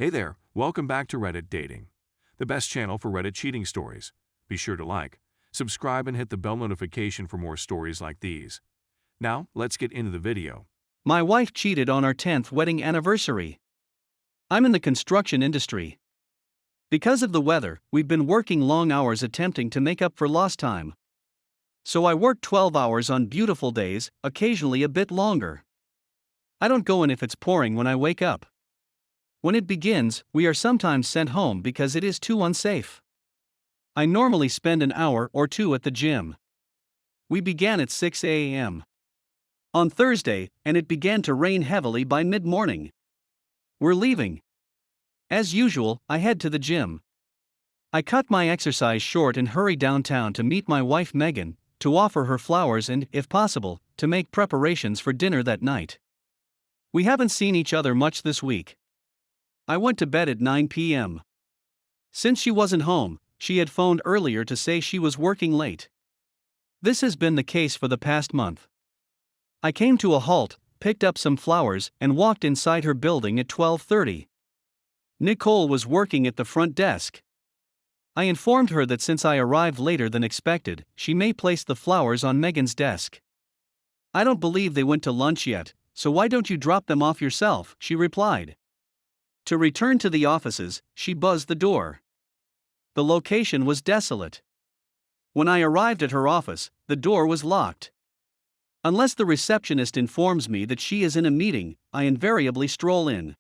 Hey there, welcome back to Reddit Dating, the best channel for Reddit cheating stories. Be sure to like, subscribe, and hit the bell notification for more stories like these. Now, let's get into the video. My wife cheated on our 10th wedding anniversary. I'm in the construction industry. Because of the weather, we've been working long hours attempting to make up for lost time. So I work 12 hours on beautiful days, occasionally a bit longer. I don't go in if it's pouring when I wake up. When it begins, we are sometimes sent home because it is too unsafe. I normally spend an hour or two at the gym. We began at 6 a.m. on Thursday, and it began to rain heavily by mid-morning. We're leaving. As usual, I head to the gym. I cut my exercise short and hurry downtown to meet my wife Meagan, to offer her flowers and, if possible, to make preparations for dinner that night. We haven't seen each other much this week. I went to bed at 9 p.m. Since she wasn't home, she had phoned earlier to say she was working late. This has been the case for the past month. I came to a halt, picked up some flowers, and walked inside her building at 12:30. Nicole was working at the front desk. I informed her that since I arrived later than expected, she may place the flowers on Megan's desk. I don't believe they went to lunch yet, so why don't you drop them off yourself, she replied. To return to the offices, she buzzed the door. The location was desolate. When I arrived at her office, the door was locked. Unless the receptionist informs me that she is in a meeting, I invariably stroll in.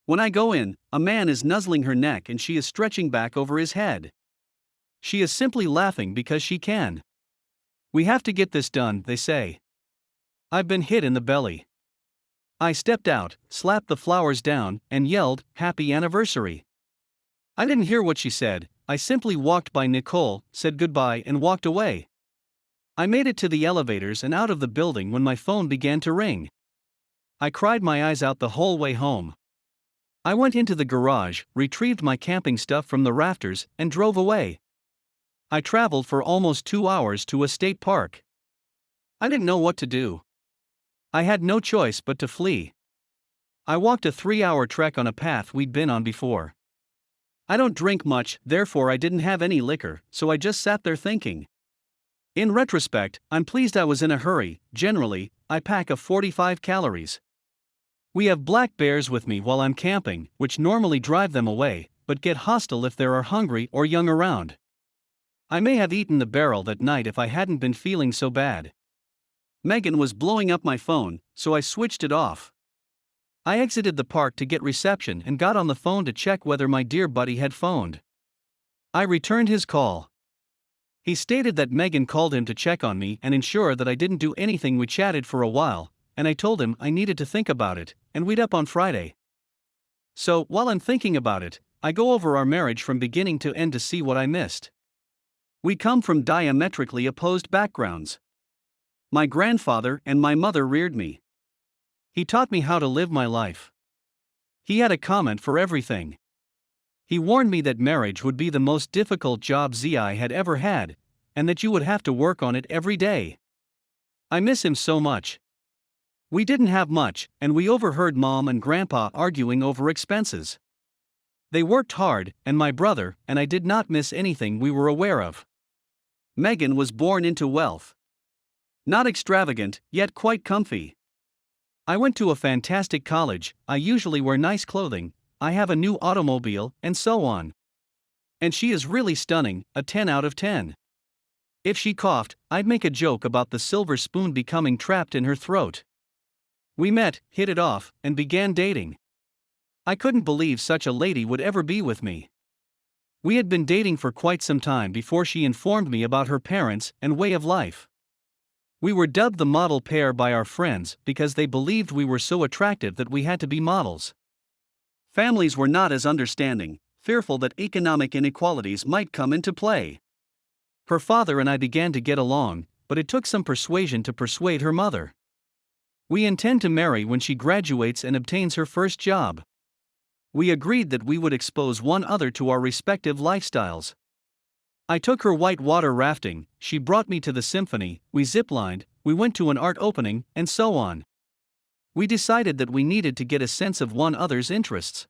When I go in, a man is nuzzling her neck and she is stretching back over his head. She is simply laughing because she can. We have to get this done, they say. I've been hit in the belly. I stepped out, slapped the flowers down, and yelled, "Happy anniversary." I didn't hear what she said. I simply walked by Nicole, said goodbye, and walked away. I made it to the elevators and out of the building when my phone began to ring. I cried my eyes out the whole way home. I went into the garage, retrieved my camping stuff from the rafters, and drove away. I traveled for almost 2 hours to a state park. I didn't know what to do. I had no choice but to flee. I walked a 3-hour trek on a path we'd been on before. I don't drink much, therefore I didn't have any liquor, so I just sat there thinking. In retrospect, I'm pleased I was in a hurry. Generally, I pack a 45 calories. We have black bears with me while I'm camping, which normally drive them away, but get hostile if there are hungry or young around. I may have eaten the barrel that night if I hadn't been feeling so bad. Meagan was blowing up my phone, so I switched it off. I exited the park to get reception and got on the phone to check whether my dear buddy had phoned. I returned his call. He stated that Meagan called him to check on me and ensure that I didn't do anything. We chatted for a while, and I told him I needed to think about it, and we'd up on Friday. So, while I'm thinking about it, I go over our marriage from beginning to end to see what I missed. We come from diametrically opposed backgrounds. My grandfather and my mother reared me. He taught me how to live my life. He had a comment for everything. He warned me that marriage would be the most difficult job I had ever had, and that you would have to work on it every day. I miss him so much. We didn't have much, and we overheard Mom and Grandpa arguing over expenses. They worked hard, and my brother and I did not miss anything we were aware of. Meagan was born into wealth. Not extravagant, yet quite comfy. I went to a fantastic college, I usually wear nice clothing, I have a new automobile, and so on. And she is really stunning, a 10 out of 10. If she coughed, I'd make a joke about the silver spoon becoming trapped in her throat. We met, hit it off, and began dating. I couldn't believe such a lady would ever be with me. We had been dating for quite some time before she informed me about her parents and way of life. We were dubbed the model pair by our friends because they believed we were so attractive that we had to be models. Families were not as understanding, fearful that economic inequalities might come into play. Her father and I began to get along, but it took some persuasion to persuade her mother. We intend to marry when she graduates and obtains her first job. We agreed that we would expose one another to our respective lifestyles. I took her whitewater rafting, she brought me to the symphony, we ziplined, we went to an art opening, and so on. We decided that we needed to get a sense of one another's interests.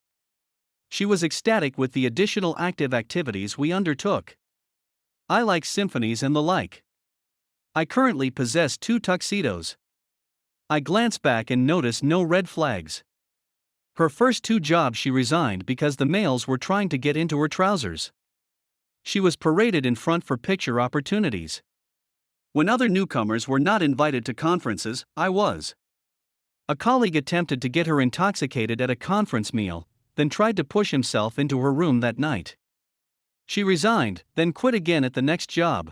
She was ecstatic with the additional active activities we undertook. I like symphonies and the like. I currently possess 2 tuxedos. I glance back and notice no red flags. Her first 2 jobs she resigned because the males were trying to get into her trousers. She was paraded in front for picture opportunities. When other newcomers were not invited to conferences, I was. A colleague attempted to get her intoxicated at a conference meal, then tried to push himself into her room that night. She resigned, then quit again at the next job.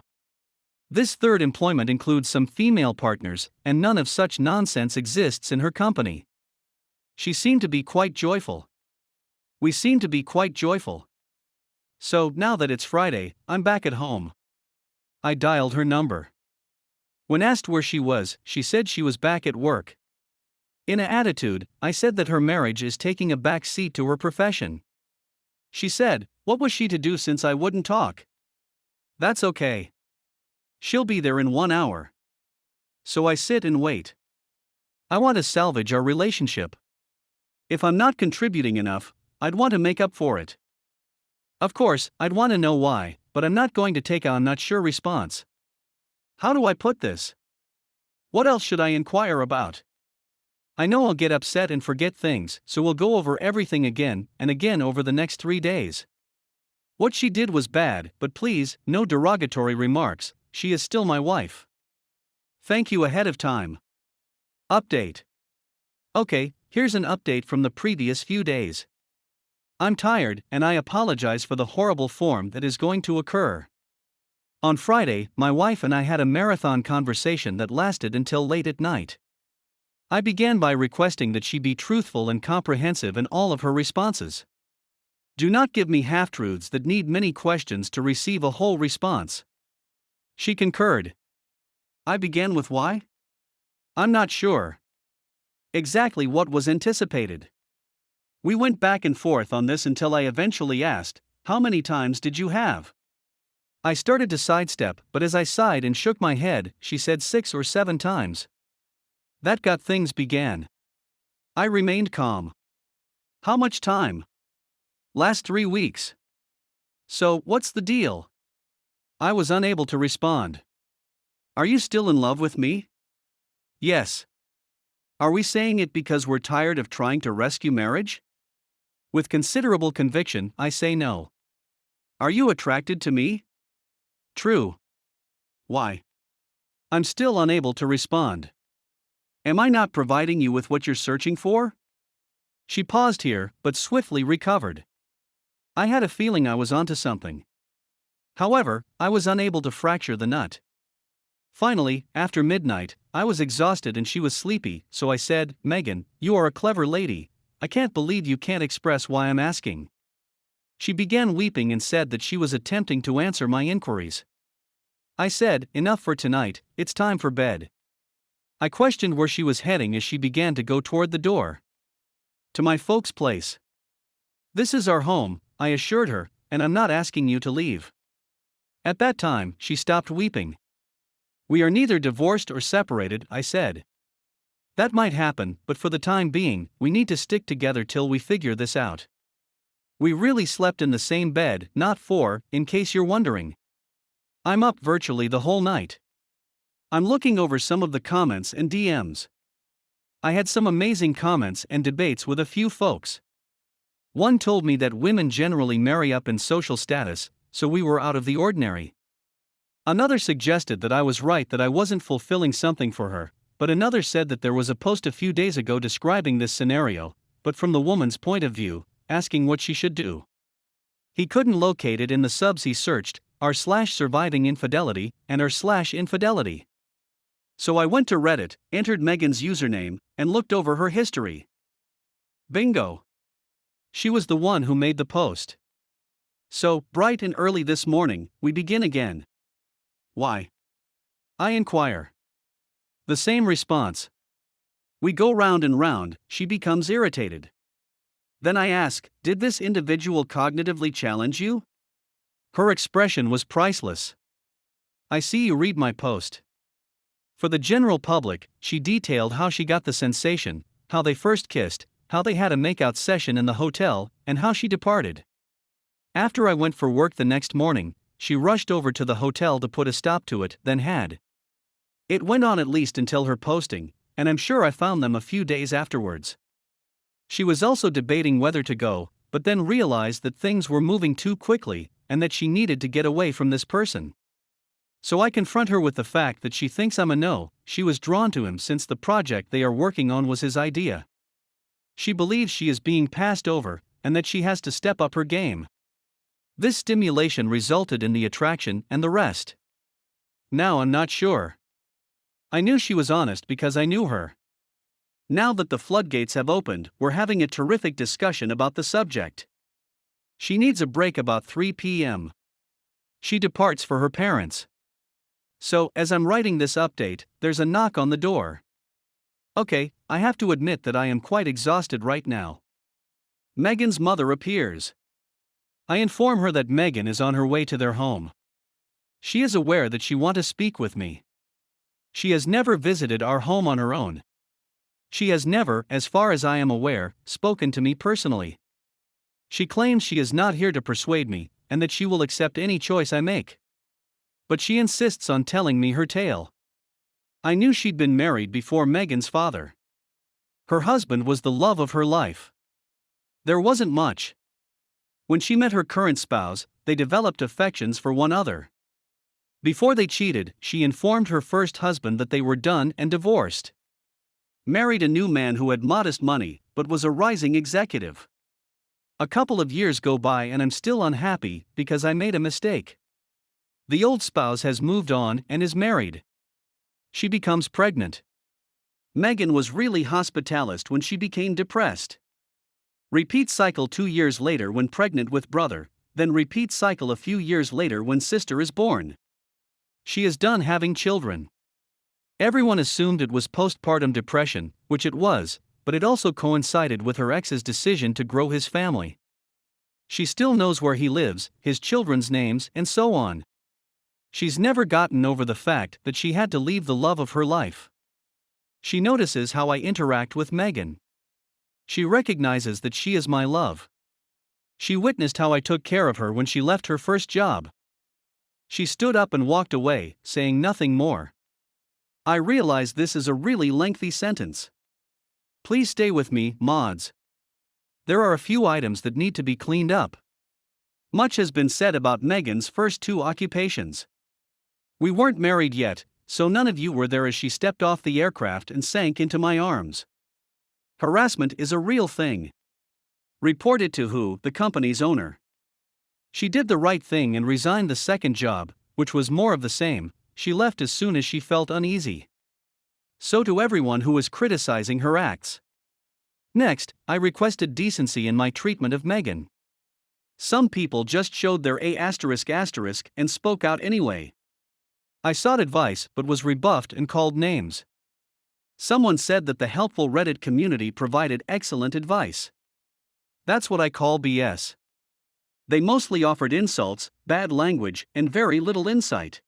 This third employment includes some female partners, and none of such nonsense exists in her company. She seemed to be quite joyful. We seem to be quite joyful. So, now that it's Friday, I'm back at home. I dialed her number. When asked where she was, she said she was back at work. In an attitude, I said that her marriage is taking a back seat to her profession. She said, what was she to do since I wouldn't talk? That's okay. She'll be there in 1 hour. So I sit and wait. I want to salvage our relationship. If I'm not contributing enough, I'd want to make up for it. Of course, I'd want to know why, but I'm not going to take a "I'm not sure" response. How do I put this? What else should I inquire about? I know I'll get upset and forget things, so we'll go over everything again and again over the next 3 days. What she did was bad, but please, no derogatory remarks, she is still my wife. Thank you ahead of time. Update. Okay, here's an update from the previous few days. I'm tired, and I apologize for the horrible form that is going to occur. On Friday, my wife and I had a marathon conversation that lasted until late at night. I began by requesting that she be truthful and comprehensive in all of her responses. Do not give me half-truths that need many questions to receive a whole response. She concurred. I began with why? I'm not sure. Exactly what was anticipated. We went back and forth on this until I eventually asked, how many times did you have? I started to sidestep, but as I sighed and shook my head, she said 6 or 7 times. That got things began. I remained calm. How much time? Last 3 weeks. So, what's the deal? I was unable to respond. Are you still in love with me? Yes. Are we saying it because we're tired of trying to rescue marriage? With considerable conviction, I say no. Are you attracted to me? True. Why? I'm still unable to respond. Am I not providing you with what you're searching for? She paused here, but swiftly recovered. I had a feeling I was onto something. However, I was unable to fracture the nut. Finally, after midnight, I was exhausted and she was sleepy, so I said, Meagan, you are a clever lady. I can't believe you can't express why I'm asking. She began weeping and said that she was attempting to answer my inquiries. I said, enough for tonight, it's time for bed. I questioned where she was heading as she began to go toward the door. To my folks' place. This is our home, I assured her, and I'm not asking you to leave. At that time, she stopped weeping. We are neither divorced or separated, I said. That might happen, but for the time being, we need to stick together till we figure this out. We really slept in the same bed, not 4, in case you're wondering. I'm up virtually the whole night. I'm looking over some of the comments and DMs. I had some amazing comments and debates with a few folks. One told me that women generally marry up in social status, so we were out of the ordinary. Another suggested that I was right that I wasn't fulfilling something for her, but another said that there was a post a few days ago describing this scenario, but from the woman's point of view, asking what she should do. He couldn't locate it in the subs he searched, r/surviving infidelity, and r/infidelity. So I went to Reddit, entered Meagan's username, and looked over her history. Bingo! She was the one who made the post. So, bright and early this morning, we begin again. Why? I inquire. The same response. We go round and round, she becomes irritated. Then I ask, did this individual cognitively challenge you? Her expression was priceless. I see you read my post. For the general public, she detailed how she got the sensation, how they first kissed, how they had a makeout session in the hotel, and how she departed. After I went for work the next morning, she rushed over to the hotel to put a stop to it, then had. It went on at least until her posting, and I'm sure I found them a few days afterwards. She was also debating whether to go, but then realized that things were moving too quickly, and that she needed to get away from this person. So I confront her with the fact that she thinks I'm a no. She was drawn to him since the project they are working on was his idea. She believes she is being passed over, and that she has to step up her game. This stimulation resulted in the attraction and the rest. Now I'm not sure. I knew she was honest because I knew her. Now that the floodgates have opened, we're having a terrific discussion about the subject. She needs a break about 3 p.m. She departs for her parents. So, as I'm writing this update, there's a knock on the door. Okay, I have to admit that I am quite exhausted right now. Meagan's mother appears. I inform her that Meagan is on her way to their home. She is aware that she wants to speak with me. She has never visited our home on her own. She has never, as far as I am aware, spoken to me personally. She claims she is not here to persuade me, and that she will accept any choice I make. But she insists on telling me her tale. I knew she'd been married before Meagan's father. Her husband was the love of her life. There wasn't much. When she met her current spouse, they developed affections for one another. Before they cheated, she informed her first husband that they were done and divorced. Married a new man who had modest money, but was a rising executive. A couple of years go by and I'm still unhappy because I made a mistake. The old spouse has moved on and is married. She becomes pregnant. Meagan was really hospitalist when she became depressed. Repeat cycle 2 years later when pregnant with brother, then repeat cycle a few years later when sister is born. She is done having children. Everyone assumed it was postpartum depression, which it was, but it also coincided with her ex's decision to grow his family. She still knows where he lives, his children's names, and so on. She's never gotten over the fact that she had to leave the love of her life. She notices how I interact with Meagan. She recognizes that she is my love. She witnessed how I took care of her when she left her first job. She stood up and walked away, saying nothing more. I realize this is a really lengthy sentence. Please stay with me, mods. There are a few items that need to be cleaned up. Much has been said about Meagan's first 2 occupations. We weren't married yet, so none of you were there as she stepped off the aircraft and sank into my arms. Harassment is a real thing. Report it to who? The company's owner. She did the right thing and resigned the second job, which was more of the same. She left as soon as she felt uneasy. So to everyone who was criticizing her acts. Next, I requested decency in my treatment of Meagan. Some people just showed their A** and spoke out anyway. I sought advice but was rebuffed and called names. Someone said that the helpful Reddit community provided excellent advice. That's what I call BS. They mostly offered insults, bad language, and very little insight.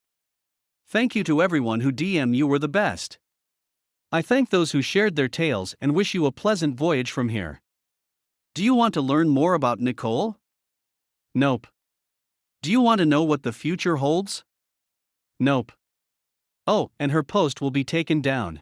Thank you to everyone who DM you were the best. I thank those who shared their tales and wish you a pleasant voyage from here. Do you want to learn more about Nicole? Nope. Do you want to know what the future holds? Nope. Oh, and her post will be taken down.